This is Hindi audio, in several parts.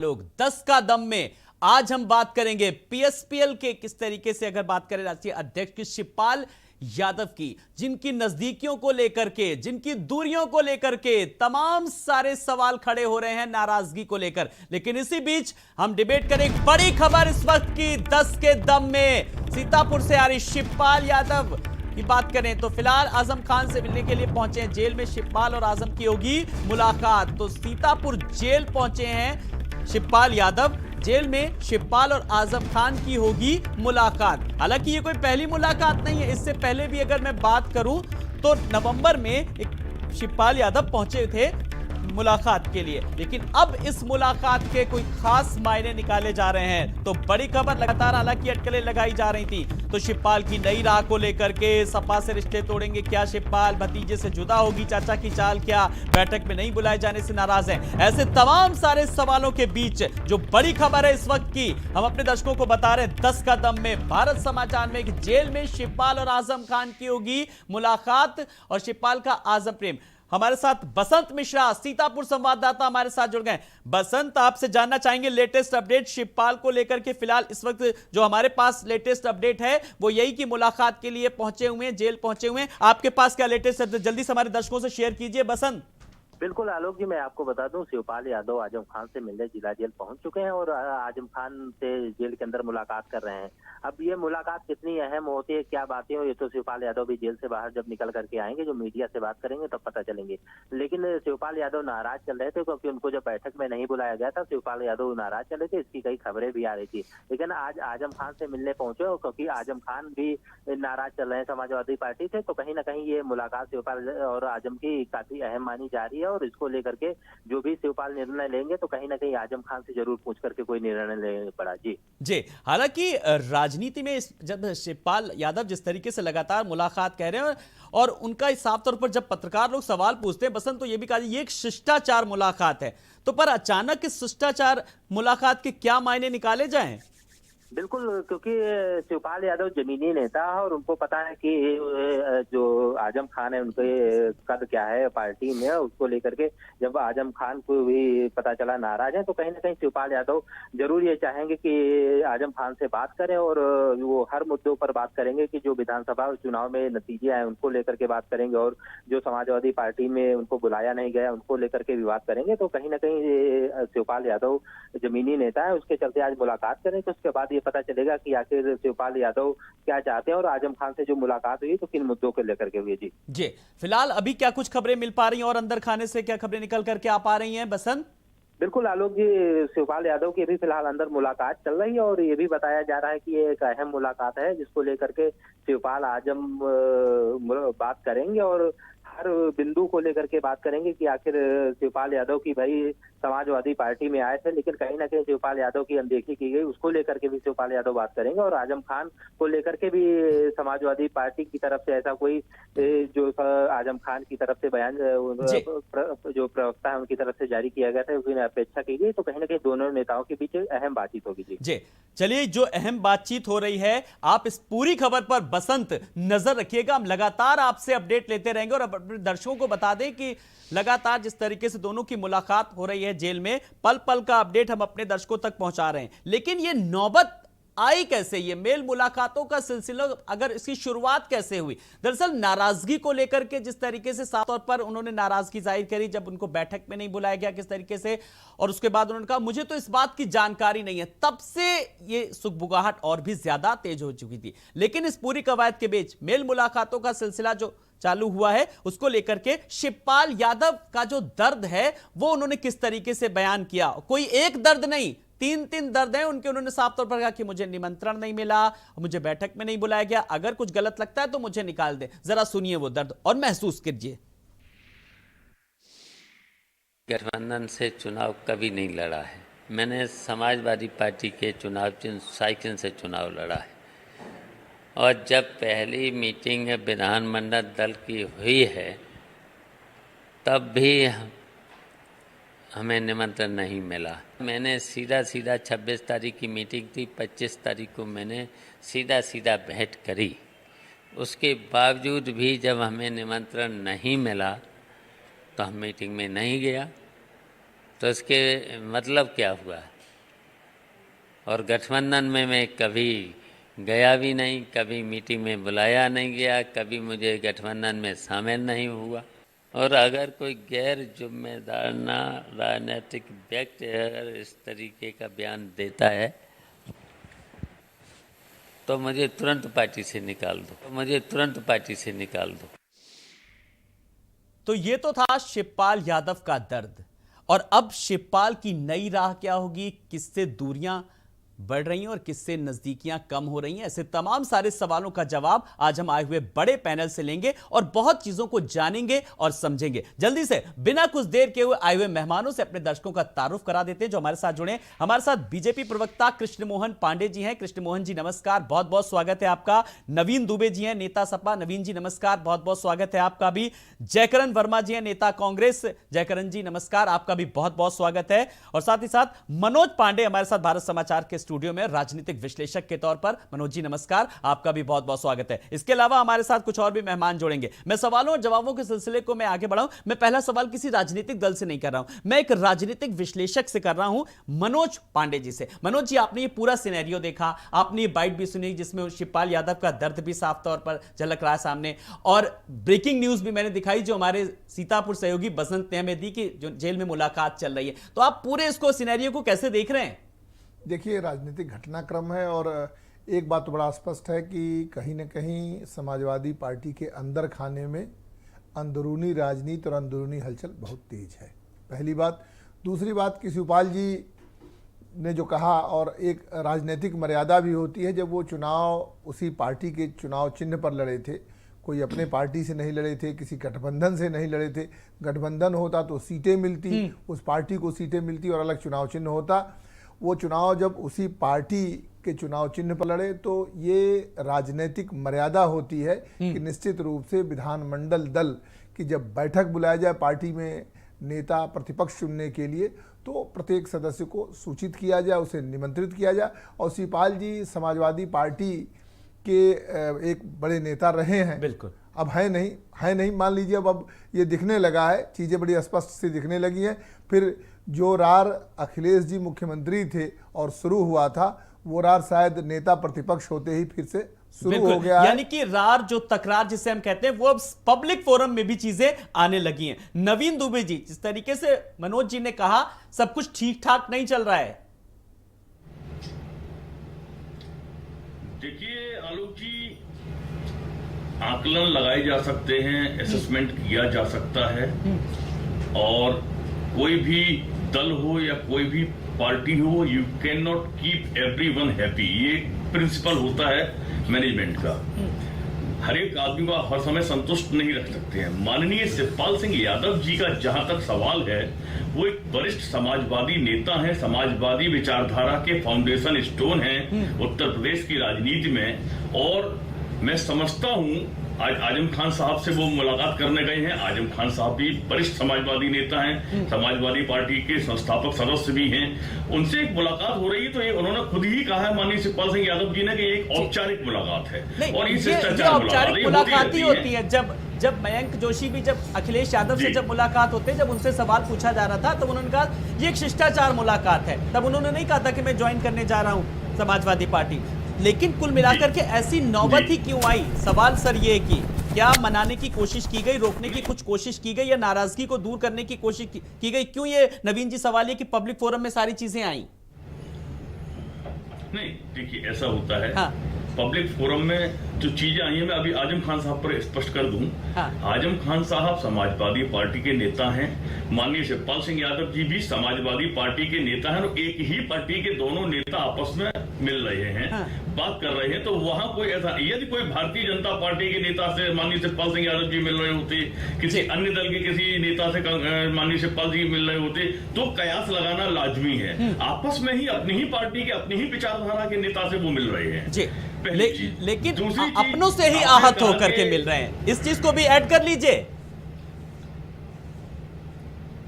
लोग 10 का दम में आज हम बात करेंगे पीएसपीएल के किस तरीके से, अगर बात करें राष्ट्रीय अध्यक्ष की शिवपाल यादव की, जिनकी नजदीकियों को लेकर के, जिनकी दूरियों को लेकर के तमाम सारे सवाल खड़े हो रहे हैं नाराजगी को लेकर। लेकिन इसी बीच हम डिबेट करें एक बड़ी खबर इस वक्त की 10 के दम में सीतापुर से आ रही शिवपाल यादव की बात करें तो फिलहाल आजम खान से मिलने के लिए पहुंचे हैं जेल में। शिवपाल और आजम की होगी मुलाकात, तो सीतापुर जेल पहुंचे हैं शिवपाल यादव। जेल में शिवपाल और आजम खान की होगी मुलाकात। हालांकि ये कोई पहली मुलाकात नहीं है, इससे पहले भी अगर मैं बात करूं तो नवंबर में एक शिवपाल यादव पहुंचे थे मुलाकात के लिए, लेकिन अब इस मुलाकात के कोई खास मायने निकाले जा रहे हैं। तो बड़ी खबर लगातार हालांकि अटकलें लगाई जा रही थी, तो शिवपाल की नई राह को लेकर के सपा से रिश्ते तोड़ेंगे क्या शिवपाल, भतीजे से जुदा होगी चाचा की चाल क्या, बैठक में नहीं बुलाए जाने से नाराज है, ऐसे तमाम सारे सवालों के बीच जो बड़ी खबर है इस वक्त की, हम अपने दर्शकों को बता रहे हैं 10 का दम में भारत समाचार में कि जेल में शिवपाल और आजम खान की होगी मुलाकात और शिवपाल का आजम प्रेम। हमारे साथ बसंत मिश्रा सीतापुर संवाददाता हमारे साथ जुड़ गए। बसंत, आपसे जानना चाहेंगे लेटेस्ट अपडेट शिवपाल को लेकर के। फिलहाल इस वक्त जो हमारे पास लेटेस्ट अपडेट है वो यही कि मुलाकात के लिए पहुंचे हुए हैं, जेल पहुंचे हुए हैं। आपके पास क्या लेटेस्ट अपडेट, जल्दी से हमारे दर्शकों से शेयर कीजिए बसंत। बिल्कुल आलोक जी, मैं आपको बता दूं शिवपाल यादव आजम खान से मिलने जिला जेल पहुंच चुके हैं और आजम खान से जेल के अंदर मुलाकात कर रहे हैं। अब ये मुलाकात कितनी अहम होती है, क्या बातें हो, ये तो शिवपाल यादव भी जेल से बाहर जब निकल करके आएंगे, जो मीडिया से बात करेंगे तब पता चलेंगे। लेकिन शिवपाल यादव नाराज चल रहे थे क्योंकि उनको जब बैठक में नहीं बुलाया गया था, शिवपाल यादव नाराज चले थे, इसकी कई खबरें भी आ रही थी। लेकिन आज आजम खान से मिलने पहुंचे और क्योंकि आजम खान भी नाराज चल रहे हैं समाजवादी पार्टी से, तो कहीं ना कहीं ये मुलाकात शिवपाल और आजम की काफी अहम मानी जा रही है और इसको लेकर के जो भी शिवपाल निर्णय लेंगे तो कहीं ना कहीं आजम खान से जरूर पूछ करके कोई निर्णय लेना पड़ा। जी, हालांकि राजनीति में जब शिवपाल यादव जिस तरीके से लगातार मुलाकात कह रहे हैं और उनका इस साफ तौर पर जब पत्रकार लोग सवाल पूछते हैं बसंत, तो ये भी कहा ये एक शिष्टाचार मुलाकात है, तो पर अचानक इस शिष्टाचार मुलाकात के क्या मायने निकाले जाएं? बिल्कुल, क्योंकि शिवपाल यादव जमीनी नेता है और उनको पता है कि जो आजम खान है उनके कद क्या है पार्टी में, उसको लेकर के जब आजम खान को भी पता चला नाराज है तो कहीं ना कहीं शिवपाल यादव जरूर ये चाहेंगे कि आजम खान से बात करें और वो हर मुद्दों पर बात करेंगे कि जो विधानसभा चुनाव में नतीजे आए उनको लेकर के बात करेंगे और जो समाजवादी पार्टी में उनको बुलाया नहीं गया उनको लेकर के भी बात करेंगे। तो कहीं ना कहीं शिवपाल यादव जमीनी नेता है, उसके चलते आज मुलाकात करें तो उसके बाद पता चलेगा कि आखिर शिवपाल यादव क्या चाहते हैं और आजम खान से जो मुलाकात हुई तो किन मुद्दों को लेकर के हुई। जी, फिलहाल अभी क्या कुछ खबरें मिल पा रही हैं और अंदर खाने से क्या खबरें निकल करके आ पा रही हैं बसंत? बिल्कुल आलोक जी, शिवपाल यादव की भी फिलहाल अंदर मुलाकात चल रही है और ये भी बताया जा रहा है कि ये एक अहम मुलाकात है जिसको लेकर के शिवपाल आजम बात करेंगे और हर बिंदु को लेकर के बात करेंगे कि आखिर शिवपाल यादव की भाई समाजवादी पार्टी में आए थे लेकिन कहीं ना कहीं शिवपाल यादव की अनदेखी की गई, उसको लेकर के भी शिवपाल यादव बात करेंगे और आजम खान को लेकर के भी समाजवादी पार्टी की तरफ से ऐसा कोई जो आजम खान की तरफ से बयान जो प्रवक्ता है उनकी तरफ से जारी किया गया था उसकी अपेक्षा की गई, तो कहीं ना कहीं दोनों नेताओं के बीच अहम बातचीत होगी। जी, चलिए, जो अहम बातचीत हो रही है आप इस पूरी खबर पर बसंत नजर रखिएगा, हम लगातार आपसे अपडेट लेते रहेंगे और अपने दर्शकों को बता दें कि लगातार जिस तरीके से दोनों की मुलाकात हो रही है जेल में, पल पल का अपडेट हम अपने दर्शकों तक पहुंचा रहे हैं। लेकिन ये नौबत आई कैसे, ये मेल मुलाकातों का सिलसिला, अगर इसकी शुरुआत कैसे हुई? दरअसल नाराजगी को लेकर के जिस तरीके से साफ तौर पर उन्होंने नाराजगी जाहिर करी जब उनको बैठक में नहीं बुलाया गया किस तरीके से, और उसके बाद उन्होंने कहा मुझे तो इस बात की जानकारी नहीं है, तब से ये सुगबुगाहट और भी ज्यादा तेज हो चुकी थी। लेकिन इस पूरी कवायद के बीच मेल मुलाकातों का सिलसिला जो चालू हुआ है उसको लेकर के शिवपाल यादव का जो दर्द है वो उन्होंने किस तरीके से बयान किया। कोई एक दर्द नहीं, तीन दर्द हैं उनके। उन्होंने साफ तौर पर कहा कि मुझे निमंत्रण नहीं मिला, मुझे बैठक में नहीं बुलाया गया, अगर कुछ गलत लगता है तो मुझे निकाल दे। जरा सुनिए वो दर्द और महसूस कीजिए। गठबंधन से चुनाव कभी नहीं लड़ा है, मैंने समाजवादी पार्टी के चुनाव चिन्ह साइकिल से चुनाव लड़ा है और जब पहली मीटिंग विधानमंडल दल की हुई है तब भी हमें निमंत्रण नहीं मिला। मैंने सीधा 26 तारीख की मीटिंग थी, 25 तारीख को मैंने सीधा भेंट करी, उसके बावजूद भी जब हमें निमंत्रण नहीं मिला तो हम मीटिंग में नहीं गया तो इसके मतलब क्या हुआ? और गठबंधन में मैं कभी गया भी नहीं, कभी मीटिंग में बुलाया नहीं गया, कभी मुझे गठबंधन में शामिल नहीं हुआ। और अगर कोई गैर जिम्मेदार राजनीतिक व्यक्ति अगर इस तरीके का बयान देता है तो मुझे तुरंत पार्टी से निकाल दो। तो ये तो था शिवपाल यादव का दर्द। और अब शिवपाल की नई राह क्या होगी, किससे दूरियां बढ़ रही हैं और किससे नजदीकियां कम हो रही हैं, ऐसे तमाम सारे सवालों का जवाब आज हम आए हुए बड़े पैनल से लेंगे और बहुत चीजों को जानेंगे और समझेंगे। जल्दी से बिना कुछ देर के हुए आए हुए मेहमानों से अपने दर्शकों का तारुफ करा देते हैं जो हमारे साथ जुड़े। हमारे साथ बीजेपी प्रवक्ता कृष्ण मोहन पांडे जी हैं। कृष्ण मोहन जी नमस्कार, बहुत बहुत स्वागत है आपका। नवीन दुबे जी हैं, नेता सपा। नवीन जी नमस्कार, बहुत बहुत स्वागत है आपका भी। जयकरण वर्मा जी हैं, नेता कांग्रेस। जयकरण जी नमस्कार, आपका भी बहुत बहुत स्वागत है। और साथ ही साथ मनोज पांडे हमारे साथ भारत समाचार के स्टूडियो में राजनीतिक विश्लेषक के तौर पर। मनोज जी नमस्कार, आपका भी बहुत बहुत स्वागत है। इसके अलावा हमारे साथ कुछ और भी मेहमान जोड़ेंगे। मैं सवालों और जवाबों के सिलसिले को मैं आगे बढ़ाऊं। मैं पहला सवाल किसी राजनीतिक दल से नहीं कर रहा हूं, मैं एक राजनीतिक विश्लेषक से कर रहा हूं, मनोज पांडे जी से। मनोज जी, आपने ये पूरा सिनेरियो देखा, आपने ये बाइट भी सुनी जिसमें शिवपाल यादव का दर्द भी साफ तौर पर झलक रहा है सामने, और ब्रेकिंग न्यूज भी मैंने दिखाई जो हमारे सीतापुर सहयोगी बसंत अहमदी की जो जेल में मुलाकात चल रही है। तो आप पूरे इसको सिनेरियो को कैसे देख रहे हैं? देखिए, राजनीतिक घटनाक्रम है और एक बात तो बड़ा स्पष्ट है कि कहीं न कहीं समाजवादी पार्टी के अंदर खाने में अंदरूनी राजनीति और अंदरूनी हलचल बहुत तेज है, पहली बात। दूसरी बात कि शिवपाल जी ने जो कहा, और एक राजनीतिक मर्यादा भी होती है, जब वो चुनाव उसी पार्टी के चुनाव चिन्ह पर लड़े थे, कोई अपने पार्टी से नहीं लड़े थे, किसी गठबंधन से नहीं लड़े थे। गठबंधन होता तो सीटें मिलती, उस पार्टी को सीटें मिलती और अलग चुनाव चिन्ह होता। वो चुनाव जब उसी पार्टी के चुनाव चिन्ह पर लड़े तो ये राजनीतिक मर्यादा होती है कि निश्चित रूप से विधानमंडल दल की जब बैठक बुलाया जाए पार्टी में नेता प्रतिपक्ष चुनने के लिए, तो प्रत्येक सदस्य को सूचित किया जाए, उसे निमंत्रित किया जाए। और शिवपाल जी समाजवादी पार्टी के एक बड़े नेता रहे हैं, बिल्कुल। अब है नहीं मान लीजिए, अब ये दिखने लगा है, चीज़ें बड़ी स्पष्ट से दिखने लगी हैं। फिर जो रार अखिलेश जी मुख्यमंत्री थे और शुरू हुआ था, वो रार शायद नेता प्रतिपक्ष होते ही फिर से शुरू हो गया है। यानी कि रार जो तकरार जिसे हम कहते हैं वो अब पब्लिक फोरम में भी चीजें आने लगी हैं। नवीन दुबे जी, जिस तरीके से मनोज जी ने कहा सब कुछ ठीक ठाक नहीं चल रहा है। देखिए आलोक जी, आकलन लगाए जा सकते हैं, असेसमेंट किया जा सकता है, और कोई भी दल हो या कोई भी पार्टी हो, you can not keep everyone happy. ये प्रिंसिपल होता है मैनेजमेंट का। हर एक आदमी को हर समय संतुष्ट नहीं रख सकते हैं। माननीय शिवपाल सिंह यादव जी का जहां तक सवाल है, वो एक वरिष्ठ समाजवादी नेता हैं, समाजवादी विचारधारा के फाउंडेशन स्टोन हैं उत्तर प्रदेश की राजनीति में। और मैं समझता हूं आज आजम खान साहब से वो मुलाकात करने गए हैं। आजम खान साहब भी वरिष्ठ समाजवादी नेता हैं, समाजवादी पार्टी के संस्थापक सदस्य भी हैं। उनसे एक मुलाकात हो रही है, तो ये उन्होंने खुद ही कहा है माननीय शिवपाल सिंह यादव जी ने कि एक औपचारिक मुलाकात है, और ये शिष्टाचार मुलाकात ही होती है। जब मयंक जोशी भी जब अखिलेश यादव से जब मुलाकात होते, जब उनसे सवाल पूछा जा रहा था, तब उन्होंने कहा ये एक शिष्टाचार मुलाकात है। तब उन्होंने नहीं कहा था कि मैं ज्वाइन करने जा रहा हूं समाजवादी पार्टी। लेकिन कुल मिलाकर के ऐसी नौबत ही क्यों आई? सवाल सर ये कि क्या मनाने की कोशिश की गई, रोकने की कुछ कोशिश की गई, या नाराजगी को दूर करने की कोशिश की गई? क्यों ये नवीन जी सवाल ये कि पब्लिक फोरम में सारी चीजें आई? नहीं, देखिए ऐसा होता है। हाँ। पब्लिक फोरम में जो चीजें आई हैं, मैं अभी आजम खान साहब पर स्पष्ट कर दूं। हाँ। आजम खान साहब समाजवादी पार्टी के नेता हैं, माननीय शिवपाल सिंह यादव जी भी समाजवादी पार्टी के नेता हैं, और एक ही पार्टी के दोनों नेता आपस में मिल रहे हैं। हाँ। बात कर रहे हैं, तो वहां कोई ऐसा, यदि कोई भारतीय जनता पार्टी के नेता से माननीय शिवपाल सिंह यादव जी मिल रहे होते, किसी अन्य दल के किसी नेता से माननीय शिवपाल जी मिल रहे होते, तो कयास लगाना लाजमी है। आपस में ही अपनी ही पार्टी के, अपनी ही विचारधारा के नेता से वो मिल रहे हैं। लेकिन अपनों से ही आहत होकर के मिल रहे हैं, इस चीज को भी ऐड कर लीजिए।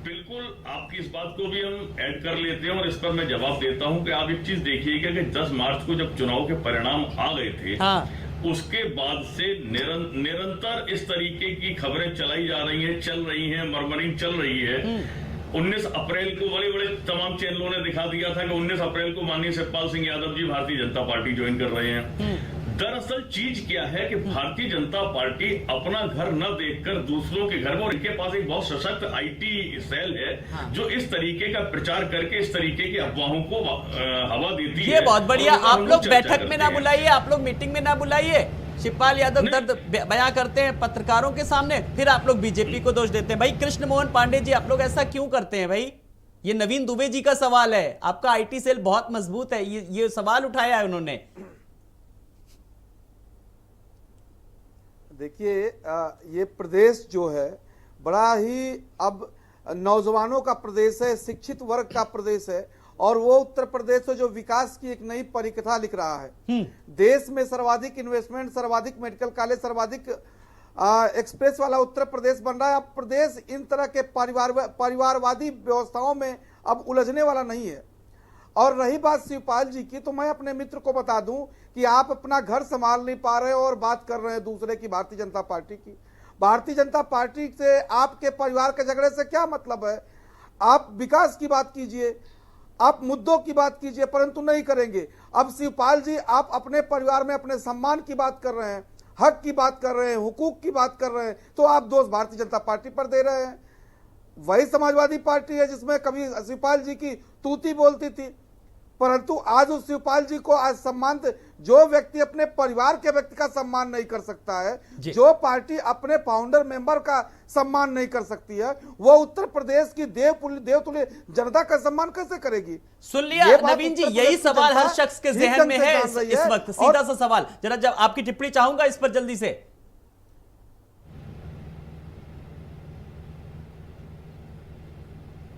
बिल्कुल, आपकी इस बात को भी हम ऐड कर लेते हैं, और इस पर मैं जवाब देता हूं कि आप एक चीज देखिएगा कि 10 मार्च को जब चुनाव के परिणाम आ गए थे, हाँ। उसके बाद से निरंतर इस तरीके की खबरें चलाई जा रही हैं, चल रही हैं, मरमरिंग चल रही है। 19 अप्रैल को बड़े बड़े तमाम चैनलों ने दिखा दिया था कि 19 अप्रैल को माननीय शिवपाल सिंह यादव जी भारतीय जनता पार्टी ज्वाइन कर रहे हैं। दरअसल चीज क्या है कि भारतीय जनता पार्टी अपना घर न देखकर दूसरों के घर में, और इनके पास एक बहुत सशक्त आईटी सेल है जो इस तरीके का प्रचार करके इस तरीके की अफवाहों को हवा देती है। ये बहुत बढ़िया। और आप लोग चर्चा बैठक में ना करते हैं। बुलाइए, आप लोग मीटिंग में ना बुलाइए। शिवपाल यादव दर्द बयां करते हैं पत्रकारों के सामने, फिर आप लोग बीजेपी को दोष देते हैं। भाई कृष्ण मोहन पांडे जी, आप लोग ऐसा क्यों करते हैं भाई? ये नवीन दुबे जी का सवाल है। आपका आईटी सेल बहुत मजबूत है, ये सवाल उठाया है उन्होंने। देखिए, ये प्रदेश जो है बड़ा ही अब नौजवानों का प्रदेश है, शिक्षित वर्ग का प्रदेश है, और वो उत्तर प्रदेश है जो विकास की एक नई परिकथा लिख रहा है। देश में सर्वाधिक इन्वेस्टमेंट, सर्वाधिक मेडिकल कॉलेज, सर्वाधिक एक्सप्रेस वाला उत्तर प्रदेश बन रहा है। अब प्रदेश इन तरह के परिवारवादी व्यवस्थाओं में अब उलझने वाला नहीं है। और रही बात शिवपाल जी की, तो मैं अपने मित्र को बता दूं कि आप अपना घर संभाल नहीं पा रहे हो और बात कर रहे हैं दूसरे की, भारतीय जनता पार्टी की। भारतीय जनता पार्टी से आपके परिवार के झगड़े से क्या मतलब है? आप विकास की बात कीजिए, आप मुद्दों की बात कीजिए, परंतु नहीं करेंगे। अब शिवपाल जी, आप अपने परिवार में अपने सम्मान की बात कर रहे हैं, हक की बात कर रहे हैं, हुकूक की बात कर रहे हैं, तो आप दोष भारतीय जनता पार्टी पर दे रहे हैं। वही समाजवादी पार्टी है जिसमें कभी शिवपाल जी की तूती बोलती थी, परंतु आज उस शिवपाल जी को आज सम्मान, जो व्यक्ति अपने परिवार के व्यक्ति का सम्मान नहीं कर सकता है, जो पार्टी अपने फाउंडर मेंबर का सम्मान नहीं कर सकती है, वो उत्तर प्रदेश की देवतुल्य जनता का सम्मान कैसे करेगी? सुन लिया नवीन जी, यही सवाल हर शख्स के जहन में है इस वक्त। सीधा सा सवाल, जरा जब आपकी टिप्पणी चाहूंगा इस पर जल्दी से।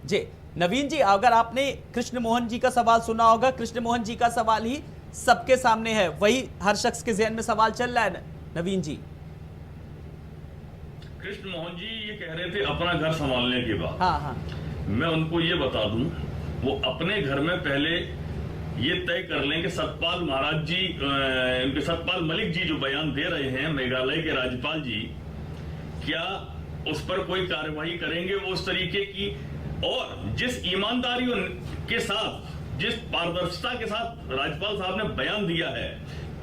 जी नवीन जी, अगर आपने कृष्ण मोहन जी का सवाल सुना होगा, कृष्ण मोहन जी का सवाल ही सबके सामने है, वही हर शख्स के जहन में सवाल चल रहा है। नवीन जी, कृष्ण मोहन जी ये कह रहे थे अपना घर संभालने के बाद। हाँ, मैं उनको ये बता दूं, वो अपने घर में पहले ये तय कर लें कि सतपाल महाराज जी, उनके सतपाल मलिक जी जो बयान दे रहे हैं, मेघालय के राज्यपाल जी, क्या उस पर कोई कार्रवाई करेंगे वो उस तरीके की, और जिस ईमानदारी के साथ, जिस पारदर्शिता के साथ राज्यपाल साहब ने बयान दिया है,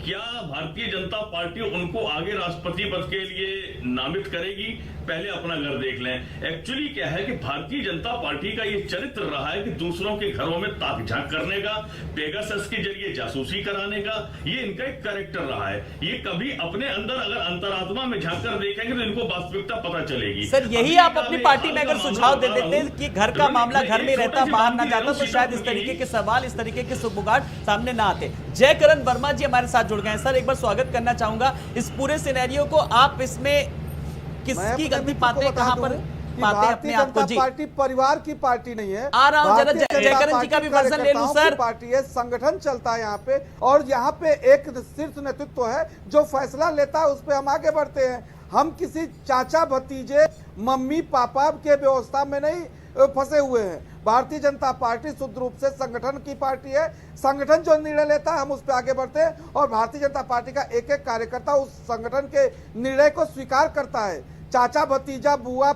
क्या भारतीय जनता पार्टी उनको आगे राष्ट्रपति पद के लिए नामित करेगी? पहले अपना घर देख लें। एक्चुअली क्या है कि भारतीय जनता पार्टी का ये चरित्र रहा है कि दूसरों के घरों में ताक झांक करने का, पेगासस के जरिए जासूसी कराने का, ये इनका एक कैरेक्टर रहा है। ये कभी अपने अंदर अगर अंतरात्मा में झांक कर देखेंगे तो इनको वास्तविकता पता चलेगी। सर यही आप अपनी पार्टी में अगर सुझाव दे देते कि घर का मामला घर में रहता, बाहर ना जाता, तो शायद इस तरीके के सवाल, इस तरीके के सुबुगाट सामने ना आते। जयकरण वर्मा जी हमारे साथ जुड़ गए हैं। सर एक बार स्वागत करना चाहूंगा। इस पूरे सिनेरियो को आप इसमें किसकी गलती पाते हैं, कहां पर पाते हैं अपने आप को? जी, पार्टी परिवार की पार्टी नहीं है। आ रहा हूं, जरा जयकरण जी का भी वर्जन ले लूं सर। पार्टी है, संगठन चलता है यहाँ पे, और यहाँ पे एक शीर्ष नेतृत्व है जो फैसला लेता है, उस पर हम आगे बढ़ते हैं। हम किसी चाचा भतीजे मम्मी पापा के व्यवस्था में नहीं फंसे हुए हैं। भारतीय जनता पार्टी शुद्ध रूप से संगठन की पार्टी है। संगठन जो निर्णय लेता है हम उस पर आगे बढ़ते हैं, और भारतीय जनता पार्टी का एक एक कार्यकर्ता उस संगठन के निर्णय को स्वीकार करता है। चाचा भतीजा बुआ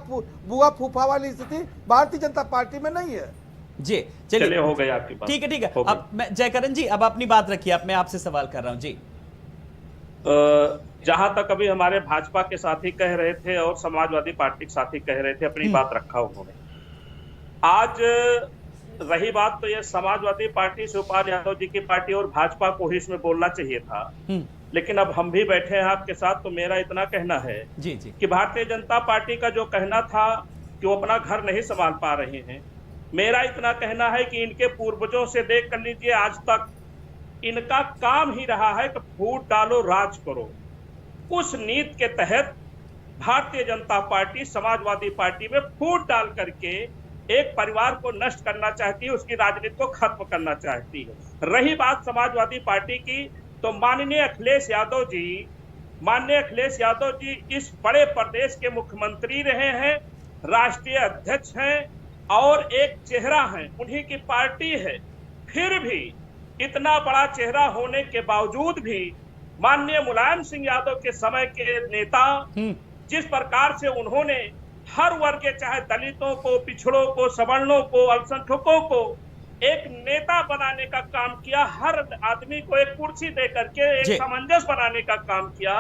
फूफा वाली स्थिति भारतीय जनता पार्टी में नहीं है। जी चलिए, हो गई आपकी बात। ठीक है। अब मैं जयकरण जी, अब अपनी बात रखिए। अब मैं आपसे सवाल कर रहा हूं जी। जहां तक अभी हमारे भाजपा के साथी कह रहे थे और समाजवादी पार्टी के साथी कह रहे थे, अपनी बात रखा उन्होंने। आज रही बात, तो ये समाजवादी पार्टी, शिवपाल यादव जी की पार्टी और भाजपा को ही इसमें बोलना चाहिए था, लेकिन अब हम भी बैठे हैं आपके साथ, तो मेरा इतना कहना है जी कि भारतीय जनता पार्टी का जो कहना था कि वो अपना घर नहीं संभाल पा रहे हैं, मेरा इतना कहना है कि इनके पूर्वजों से देख कर लीजिए, आज तक इनका काम ही रहा है कि फूट डालो राज करो। उस नीति के तहत भारतीय जनता पार्टी समाजवादी पार्टी में फूट डाल करके एक परिवार को नष्ट करना चाहती है, उसकी राजनीति को खत्म करना चाहती है। रही बात समाजवादी पार्टी की, तो माननीय अखिलेश यादव जी इस बड़े प्रदेश के मुख्यमंत्री रहे हैं, राष्ट्रीय अध्यक्ष हैं और एक चेहरा हैं, उन्हीं की पार्टी है। फिर भी इतना बड़ा चेहरा होने के बावजूद भी माननीय मुलायम सिंह यादव के समय के नेता जिस प्रकार से उन्होंने हर वर्ग के, चाहे दलितों को, पिछड़ों को, सवर्णों को, अल्पसंख्यकों को एक नेता बनाने का काम किया, हर आदमी को एक कुर्सी दे करके एक सामंजस्य बनाने का काम किया।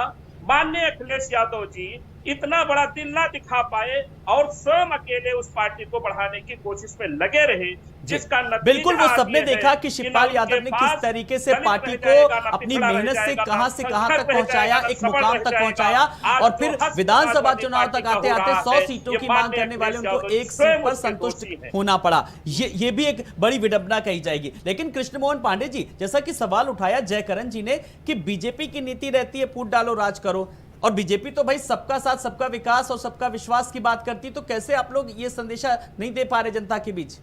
माननीय अखिलेश यादव जी इतना बड़ा दिल ना दिखा पाए और स्वयं अकेले उस पार्टी को बढ़ाने की कोशिश में लगे रहे, जिसका नतीजा बिल्कुल वो सबने देखा कि शिवपाल यादव ने किस तरीके से पार्टी को अपनी मेहनत से कहां तक पहुंचाया, एक मुकाम तक पहुंचाया, और फिर विधानसभा चुनाव तक आते आते 100 सीटों की मांग करने वाले उनको एक सीट पर संतुष्ट होना पड़ा। ये भी एक बड़ी विडंबना कही जाएगी। लेकिन कृष्ण मोहन पांडे जी, जैसा कि सवाल उठाया जयकरण जी ने कि बीजेपी की नीति रहती है फूट डालो राज करो, और बीजेपी तो भाई सबका साथ, सबका विकास और सबका विश्वास की बात करती, तो कैसे आप लोग ये संदेशा नहीं दे पा रहे जनता के बीच?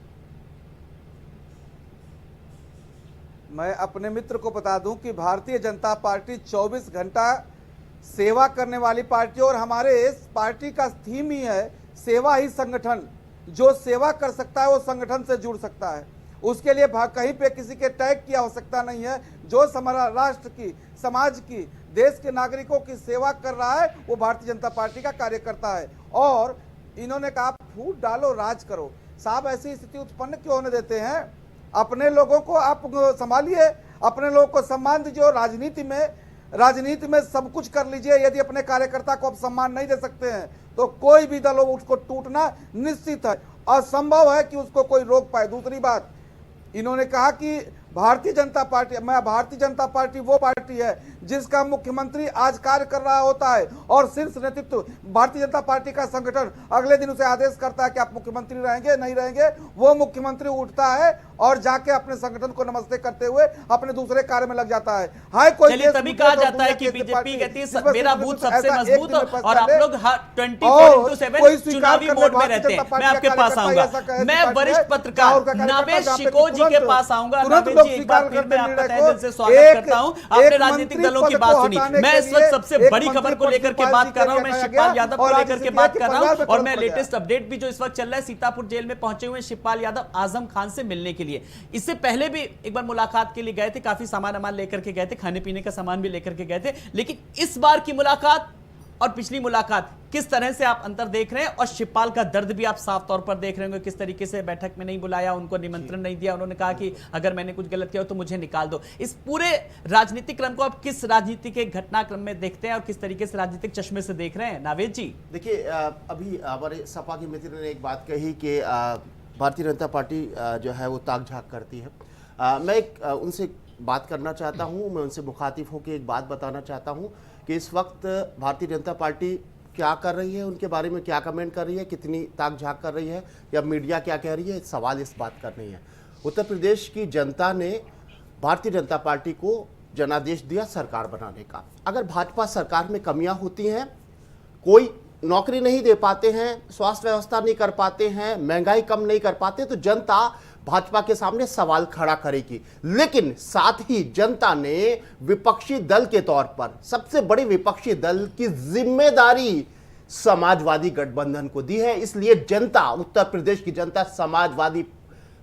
मैं अपने मित्र को बता दूं कि भारतीय जनता पार्टी 24 घंटा सेवा करने वाली पार्टी, और हमारे इस पार्टी का थीम ही है सेवा ही संगठन। जो सेवा कर सकता है वो संगठन से जुड़ सकता है, उसके लिए कहीं पे किसी के टैग की आवश्यकता नहीं है। जो हमारा राष्ट्र की, समाज की, देश के नागरिकों की सेवा कर रहा है वो भारतीय जनता पार्टी का कार्यकर्ता है। और इन्होंने कहा फूट डालो राज करो। साहब, ऐसी स्थिति उत्पन्न क्यों होने देते हैं? अपने लोगों को आप संभालिए, अपने लोगों को सम्मान दीजिए। और राजनीति में सब कुछ कर लीजिए। यदि अपने कार्यकर्ता को आप सम्मान नहीं दे सकते हैं तो कोई भी दल हो उसको टूटना निश्चित है, असंभव है कि उसको कोई रोक पाए। दूसरी बात, इन्होंने कहा कि भारतीय जनता पार्टी वो पार्टी है जिसका मुख्यमंत्री आज कार्य कर रहा होता है और शीर्ष नेतृत्व भारतीय जनता पार्टी का संगठन अगले दिन उसे आदेश करता है कि आप मुख्यमंत्री रहेंगे नहीं रहेंगे। वो मुख्यमंत्री उठता है और जाके अपने संगठन को नमस्ते करते हुए अपने दूसरे कार्य में लग जाता है। हाय कोई तभी कहा जाता है कि बीजेपी कहती है मेरा बूथ सबसे मजबूत, और आप लोग 24/7 चुनावी मोड में रहते हैं। मैं आपके पास आऊंगा, मैं वरिष्ठ पत्रकार नावेद शिको जी के पास आऊंगा। नावेद जी, एक बार फिर मैं आपका तहे दिल से स्वागत करता हूं। आपने राजनीतिक दलों की बात सुनी, मैं इस वक्त सबसे बड़ी खबर को लेकर के बात कर रहा हूं। मैं शिवपाल यादव को लेकर के बात कर रहा हूं, और मैं लेटेस्ट अपडेट भी जो इस वक्त चल रहा है, सीतापुर जेल में पहुंचे हुए शिवपाल यादव आजम खान से मिलने के लिए। इससे पहले भी एक बार मुलाकात के लिए गए थे, काफी सामान लेकर के गए थे, खाने पीने का सामान भी लेकर के गए थे। लेकिन इस बार की मुलाकात और पिछली मुलाकात किस तरह से आप अंतर देख रहे हैं? और शिवपाल का दर्द भी आप साफ तौर पर देख रहे होंगे, किस तरीके से बैठक में नहीं बुलाया, उनको निमंत्रण नहीं दिया, उन्होंने कहा कि अगर मैंने कुछ गलत किया हो तो मुझे निकाल दो। इस पूरे राजनीतिक क्रम को आप किस राजनीति के घटनाक्रम में देखते हैं और किस तरीके से राजनीतिक चश्मे से देख रहे हैं? नावेद जी, देखिए, अभी हमारे सपा के मित्र ने एक बात कही कि भारतीय जनता पार्टी जो है वो ताक झाक करती है। मैं उनसे बात करना चाहता हूं, मैं उनसे मुखातिब होकर एक बात बताना चाहता हूं कि इस वक्त भारतीय जनता पार्टी क्या कर रही है, उनके बारे में क्या कमेंट कर रही है, कितनी ताक झाक कर रही है, या मीडिया क्या कह रही है, सवाल इस बात का नहीं है। उत्तर प्रदेश की जनता ने भारतीय जनता पार्टी को जनादेश दिया सरकार बनाने का। अगर भाजपा सरकार में कमियां होती हैं, कोई नौकरी नहीं दे पाते हैं, स्वास्थ्य व्यवस्था नहीं कर पाते हैं, महंगाई कम नहीं कर पाते, तो जनता भाजपा के सामने सवाल खड़ा करेगी। लेकिन साथ ही जनता ने विपक्षी दल के तौर पर, सबसे बड़ी विपक्षी दल की जिम्मेदारी समाजवादी गठबंधन को दी है। इसलिए जनता, उत्तर प्रदेश की जनता समाजवादी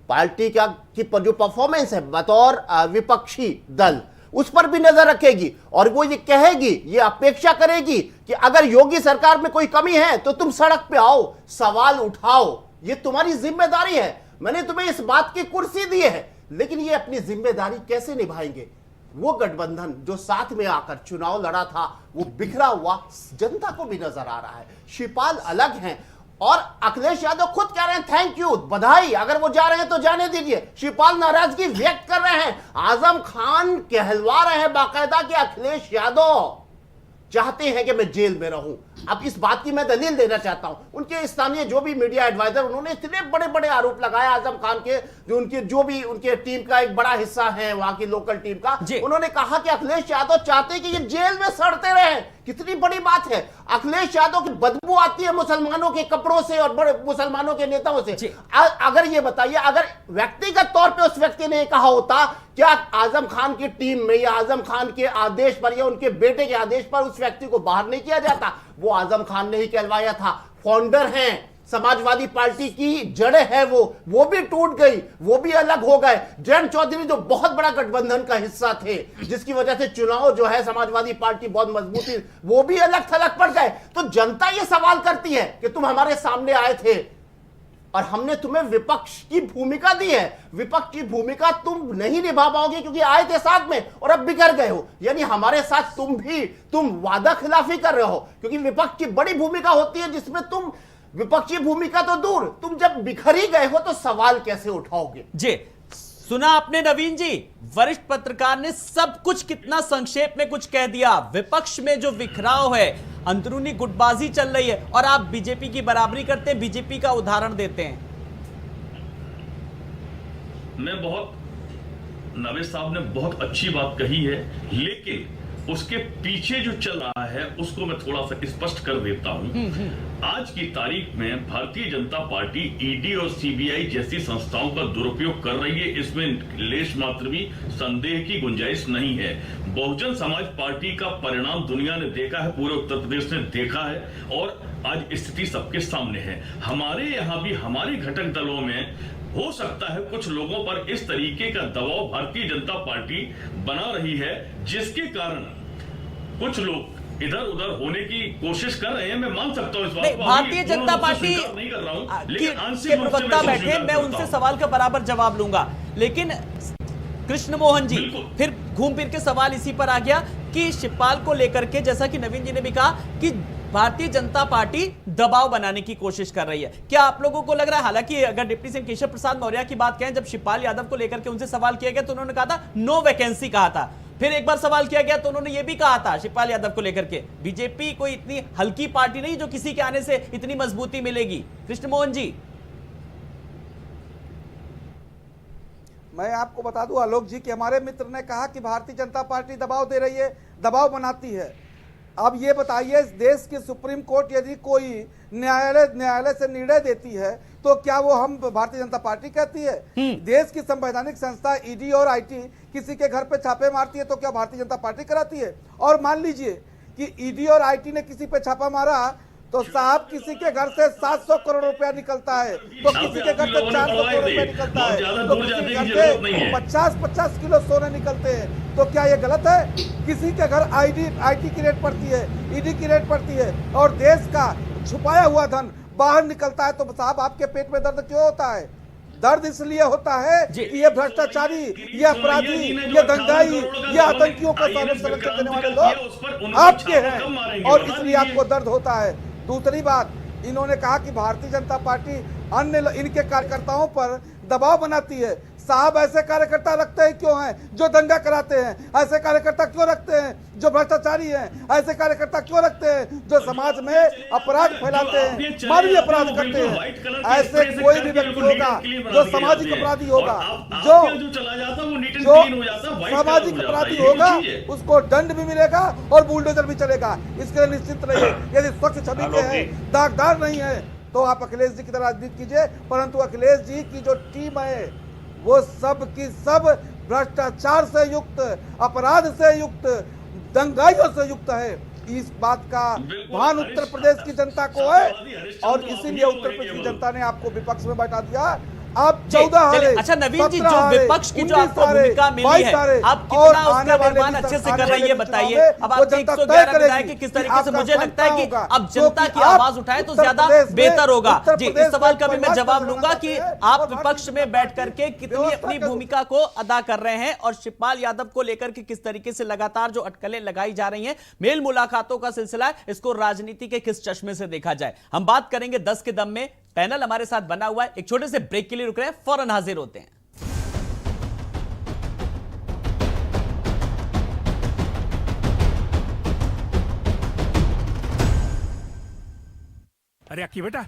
पार्टी का की जो परफॉर्मेंस है बतौर विपक्षी दल, उस पर भी नजर रखेगी, और वो ये कहेगी, ये अपेक्षा करेगी कि अगर योगी सरकार में कोई कमी है तो तुम सड़क पे आओ, सवाल उठाओ, ये तुम्हारी जिम्मेदारी है। मैंने तुम्हें इस बात की कुर्सी दी है, लेकिन ये अपनी जिम्मेदारी कैसे निभाएंगे? वो गठबंधन जो साथ में आकर चुनाव लड़ा था वो बिखरा हुआ जनता को भी नजर आ रहा है। शिवपाल अलग हैं, और अखिलेश यादव खुद कह रहे हैं थैंक यू, बधाई, अगर वो जा रहे हैं तो जाने दीजिए। शिवपाल नाराजगी व्यक्त कर रहे हैं, आजम खान कहलवा रहे हैं बाकायदा कि अखिलेश यादव चाहते हैं कि मैं जेल में रहूं। अब इस बात की मैं दलील देना चाहता हूं। उनके स्थानीय जो भी मीडिया एडवाइजर, उन्होंने इतने बड़े बड़े आरोप लगाए आजम खान के, जो भी उनके टीम का एक बड़ा हिस्सा है वहां की लोकल टीम का, उन्होंने कहा कि अखिलेश यादव चाहते हैं कि ये जेल में सड़ते रहे। कितनी बड़ी बात है। अखिलेश यादव की बदबू आती है मुसलमानों के कपड़ों से और बड़े मुसलमानों के नेताओं से। अगर ये बताइए, अगर व्यक्तिगत तौर पे उस व्यक्ति ने कहा होता, क्या आजम खान की टीम में या आजम खान के आदेश पर या उनके बेटे के आदेश पर उस व्यक्ति को बाहर नहीं किया जाता? वो आजम खान ने ही कहलवाया था। फाउंडर हैं, समाजवादी पार्टी की जड़ें है वो भी टूट गई, वो भी अलग हो गए। जयंत चौधरी जो बहुत बड़ा गठबंधन का हिस्सा थे, जिसकी वजह से चुनाव जो है समाजवादी पार्टी बहुत मजबूती, वो भी अलग थलग पड़ गए। तो जनता ये सवाल करती है कि तुम हमारे सामने आए थे और हमने तुम्हें विपक्ष की भूमिका दी है, विपक्ष की भूमिका तुम नहीं निभा पाओगे क्योंकि आए थे साथ में और अब बिगड़ गए हो। यानी हमारे साथ तुम वादा खिलाफी कर रहे हो, क्योंकि विपक्ष की बड़ी भूमिका होती है जिसमें तुम, विपक्षी भूमिका तो दूर, तुम जब बिखर ही गए हो तो सवाल कैसे उठाओगे? जी, सुना आपने नवीन जी, वरिष्ठ पत्रकार ने सब कुछ कितना संक्षेप में कुछ कह दिया। विपक्ष में जो बिखराव है, अंदरूनी गुटबाजी चल रही है, और आप बीजेपी की बराबरी करते हैं, बीजेपी का उदाहरण देते हैं। नावेद साहब ने बहुत अच्छी बात कही है, लेकिन उसके पीछे जो चल रहा है उसको मैं थोड़ा सा स्पष्ट कर देता हूं। आज की तारीख में भारतीय जनता पार्टी ईडी और सीबीआई जैसी संस्थाओं का दुरुपयोग कर रही है, इसमें लेश मात्र भी संदेह की गुंजाइश नहीं है। बहुजन समाज पार्टी का परिणाम दुनिया ने देखा है, पूरे उत्तर प्रदेश ने देखा है, और आज स्थिति सबके सामने है। हमारे यहाँ भी हमारे घटक दलों में हो सकता है कुछ लोगों पर इस तरीके का दबाव भारतीय जनता पार्टी बना रही है, जिसके कारण कुछ लोग इधर उधर होने की कोशिश कर रहे हैं। मैं मान सकता हूं इस बात को। भारतीय जनता पार्टी नहीं कर रहा हूं, के लेकिन आंशिक रूप से प्रवक्ता मैं बैठे, मैं उनसे सवाल का बराबर जवाब लूंगा। लेकिन कृष्ण मोहन जी फिर घूम फिर के सवाल इसी पर आ गया कि शिवपाल को लेकर के, जैसा कि नवीन जी ने भी कहा कि भारतीय जनता पार्टी दबाव बनाने की कोशिश कर रही है। क्या आप लोगों को लग रहा है, हालांकि अगर डिप्टी सीएम केशव प्रसाद मौर्य की बात कहें, जब शिवपाल यादव को लेकर के उनसे सवाल किया गया तो उन्होंने कहा था नो वैकेंसी कहा था, फिर एक बार सवाल किया गया तो उन्होंने यह भी कहा था शिवपाल यादव को लेकर के बीजेपी कोई इतनी हल्की पार्टी नहीं जो किसी के आने से इतनी मजबूती मिलेगी। कृष्ण मोहन जी, मैं आपको बता दूं आलोक जी कि हमारे मित्र ने कहा कि भारतीय जनता पार्टी दबाव दे रही है, दबाव बनाती है। अब ये बताइए, देश की सुप्रीम कोर्ट यदि कोई न्यायालय से निर्णय देती है तो क्या वो हम भारतीय जनता पार्टी कहती है? देश की संवैधानिक संस्था ईडी और आईटी किसी के घर पे छापे मारती है तो क्या भारतीय जनता पार्टी कराती है? और मान लीजिए कि ईडी और आईटी ने किसी पे छापा मारा तो साहब किसी के घर से 700 करोड़ रुपया निकलता है, तो किसी के घर से 400 करोड़ रुपया निकलता है, तो किसी के घर से 50-50 किलो सोने निकलते हैं। तो क्या ये गलत है? किसी के घर आईटी की रेट पड़ती है, ईडी की रेट पड़ती है, और देश का छुपाया हुआ धन बाहर निकलता है, तो साहब आपके पेट में दर्द क्यों होता है? दर्द इसलिए होता है कि ये भ्रष्टाचारी, ये अपराधी, ये दंगाई, ये आतंकियों का संरक्षण देने वाले लोग आपके हैं, और इसलिए आपको दर्द होता है। दूसरी बात, इन्होंने कहा कि भारतीय जनता पार्टी अन्य इनके कार्यकर्ताओं पर दबाव बनाती है। साहब ऐसे कार्यकर्ता रखते हैं क्यों हैं जो दंगा कराते हैं? ऐसे कार्यकर्ता क्यों रखते हैं जो भ्रष्टाचारी हैं? ऐसे कार्यकर्ता क्यों रखते हैं जो समाज में अपराध फैलाते हैं, मानवीय अपराध करते हैं? ऐसे कोई भी व्यक्ति होगा जो सामाजिक अपराधी होगा, जो सामाजिक अपराधी होगा, उसको दंड भी मिलेगा और बुलडोजर भी चलेगा। इसके लिए निश्चित रहिए, यदि स्वच्छ छवि के हैं, दागदार नहीं है, तो आप अखिलेश जी की तरह राजनीति कीजिए, परंतु अखिलेश जी की जो टीम है वो सब की सब भ्रष्टाचार से युक्त, अपराध से युक्त, दंगाइयों से युक्त है। इस बात का भान उत्तर प्रदेश की जनता को है, और इसीलिए उत्तर प्रदेश की जनता ने आपको विपक्ष में बैठा दिया। आप 14 हारे। अच्छा नवीन जी, जो विपक्ष की जो आपको भूमिका मिली है, आप कितना उसका निर्माण अच्छे से कर रही है बताइए। अब आप 111 विधायक किस तरीके से, मुझे लगता है कि अब जनता की आवाज उठाए तो ज्यादा बेहतर होगा। जी, इस सवाल का भी मैं जवाब लूंगा कि आप विपक्ष में बैठ करके कितनी अपनी भूमिका को अदा कर रहे हैं, और शिवपाल यादव को लेकर के किस तरीके से लगातार जो अटकलें लगाई जा रही हैं, मेल मुलाकातों का सिलसिला है, इसको राजनीति के किस चश्मे से देखा जाए। हम बात करेंगे 10 के दम में। पैनल हमारे साथ बना हुआ है, एक छोटे से ब्रेक के लिए रुक रहे हैं, फौरन हाजिर होते हैं। अरे अक्की बेटा,